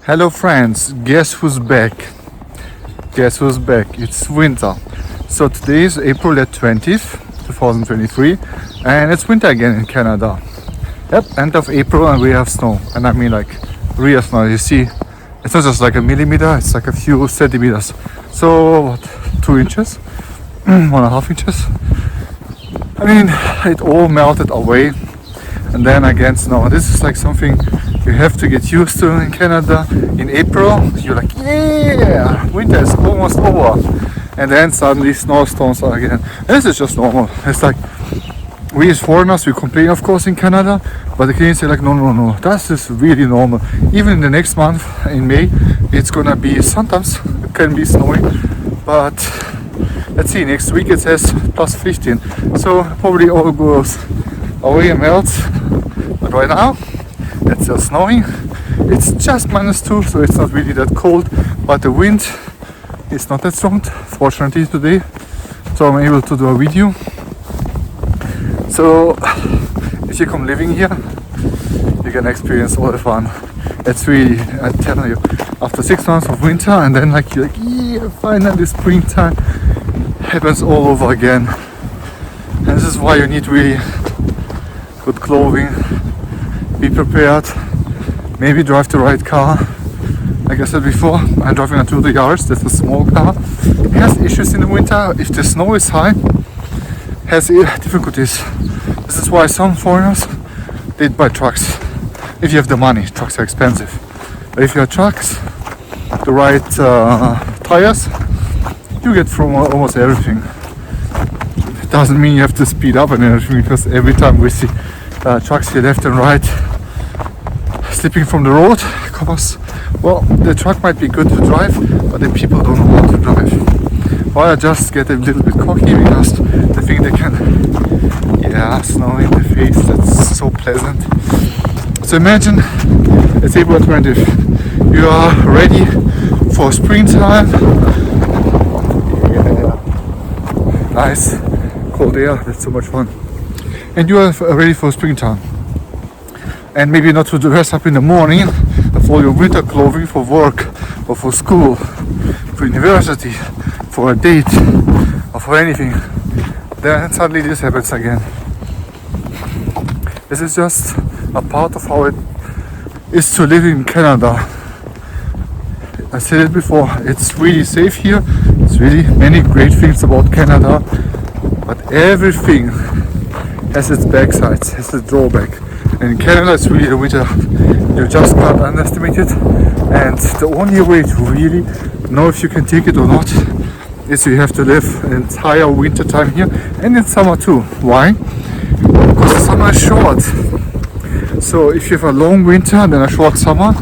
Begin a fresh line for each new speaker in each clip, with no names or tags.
Hello friends, guess who's back? Guess who's back? It's winter. So today is April the 20th, 2023 and it's winter again in Canada. Yep, end of April and we have snow. And I mean like real snow. You see, it's not just like a millimeter, it's like a few centimeters. So what, 2 inches? 1.5 inches? I mean, it all melted away. And then again snow. This is like something you have to get used to in Canada. In April, you're like, yeah, winter is almost over. And then suddenly snowstorms are again. And this is just normal. It's like, we as foreigners, we complain of course in Canada, but the Canadians say like, no, that is really normal. Even in the next month, in May, it's gonna be, sometimes it can be snowing, but let's see, next week it says plus 15. So probably all goes away and melts. But right now, it's still snowing. It's just -2, so it's not really that cold, but the wind is not that strong, fortunately today. So I'm able to do a video. So if you come living here, you can experience all the fun. It's really, I tell you, after 6 months of winter and then like you're like, yeah, finally springtime happens all over again. And this is why you need really good clothing, be prepared, maybe drive the right car. Like I said before, I'm driving a Toyota Yaris, that's a small car. It has issues in the winter. If the snow is high, has difficulties. This is why some foreigners, they buy trucks. If you have the money, trucks are expensive. But if you have trucks, the right tires, you get from almost everything. It doesn't mean you have to speed up and everything, because every time we see trucks here left and right slipping from the road, because well, the truck might be good to drive, but the people don't know how to drive. Or I just get a little bit cocky because they think they can, yeah, snow in the face, that's so pleasant. So imagine it's April 20th, you are ready for springtime. Yeah, nice cold air, that's so much fun. And you are ready for springtime. And maybe not to dress up in the morning for your winter clothing for work or for school, for university, for a date or for anything. Then suddenly this happens again. This is just a part of how it is to live in Canada. I said it before, it's really safe here. It's really many great things about Canada, but everything has its backsides, has its drawback. And in Canada, it's really the winter. You just can't underestimate it. And the only way to really know if you can take it or not is you have to live an entire winter time here and in summer too. Why? Because the summer is short. So if you have a long winter and then a short summer,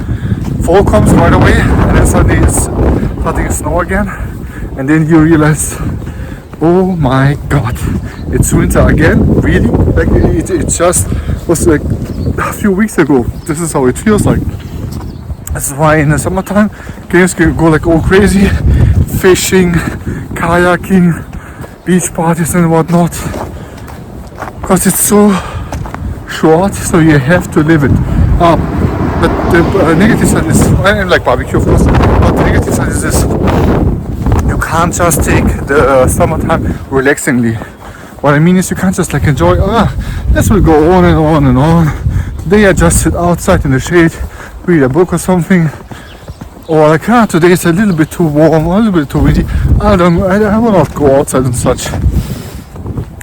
fall comes right away and then suddenly it's starting to snow again. And then you realize, oh my god, it's winter again? Really? Like it just was like a few weeks ago. This is how it feels like. That's why in the summertime games can go like all crazy, fishing, kayaking, beach parties and whatnot, because it's so short, so you have to live it. But the negative side is, and like barbecue of course, but the negative side is this: you can't just take the summertime relaxingly. What I mean is you can't just like enjoy, this will go on and on and on. Today I just sit outside in the shade, read a book or something. Or like, today it's a little bit too warm, a little bit too windy. I will not go outside and such.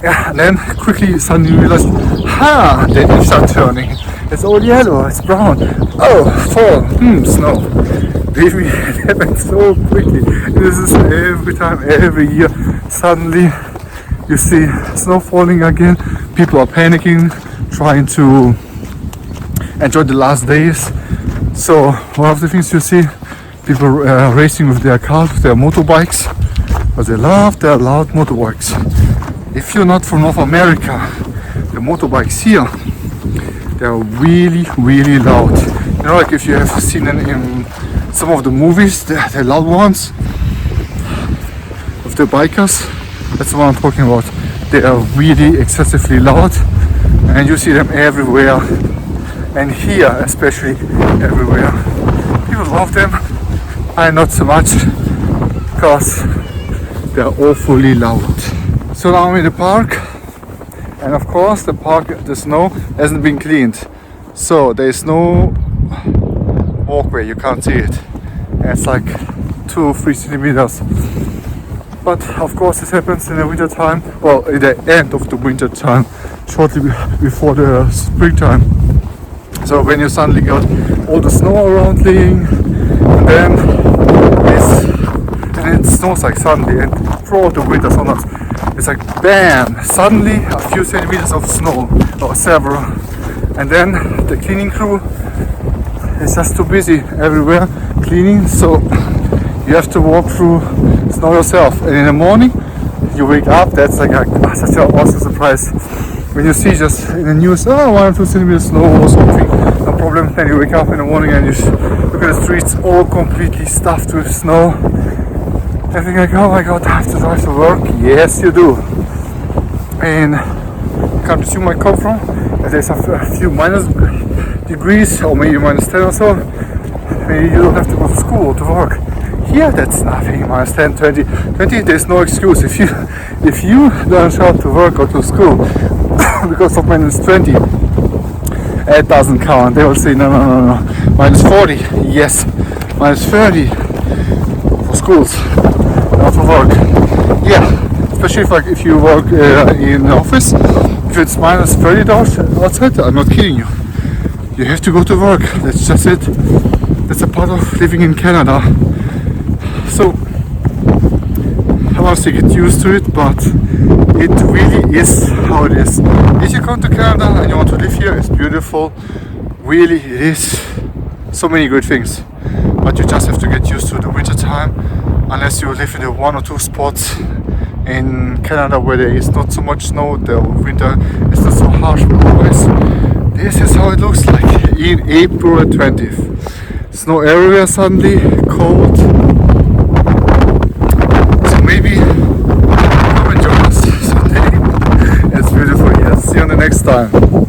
Yeah, and then quickly suddenly you realize, the leaves are turning. It's all yellow, it's brown. Oh, fall, snow. Believe me, it happens so quickly. This is every time, every year. Suddenly you see snow falling again. People are panicking, trying to enjoy the last days. So one of the things you see, people racing with their cars, with their motorbikes, because they love their loud motorbikes. If you're not from North America, the motorbikes here, they're really, really loud. You know, like if you have seen them in some of the movies, the loud ones of the bikers, that's what I'm talking about. They are really excessively loud and you see them everywhere, and here especially everywhere. People of them. I not so much because they're awfully loud. So now I'm in the park, and of course the snow hasn't been cleaned, so there is no walkway, you can't see it. And it's like 2-3 centimeters. But of course this happens in the winter time, well, in the end of the winter time, shortly before the springtime. So when you suddenly got all the snow around laying, and then it snows like suddenly, and throughout the winter sometimes it's like bam, suddenly a few centimeters of snow, or several, and then the cleaning crew is just too busy everywhere cleaning, so you have to walk through snow yourself. And in the morning you wake up, that's like such an awesome surprise when you see just in the news, 1 or 2 centimeters snow or something, no problem. Then you wake up in the morning and you look at the streets all completely stuffed with snow. I think like, oh my god, I have to drive to work. Yes, you do. And country you might come from, there's a few minus degrees, or maybe minus 10 or so. Maybe you don't have to go to school or to work. Here, that's nothing. Minus 10, 20, there's no excuse. If you don't show up to work or to school because of minus 20, it doesn't count. They will say no. Minus 40, yes. Minus 30 for schools, not for work. Yeah, especially if you work in an office. If it's minus 30 outside, I'm not kidding you. You have to go to work. That's just it. That's a part of living in Canada. So I want to get used to it, but it really is how it is. If you come to Canada and you want to live here, it's beautiful. Really, it is so many great things. But you just have to get used to the winter time, unless you live in the 1 or 2 spots in Canada where there is not so much snow. The winter is not so harsh, but otherwise this is how it looks like in April 20th. Snow everywhere suddenly, cold. So maybe come and join us someday. It's beautiful here. See you on the next time.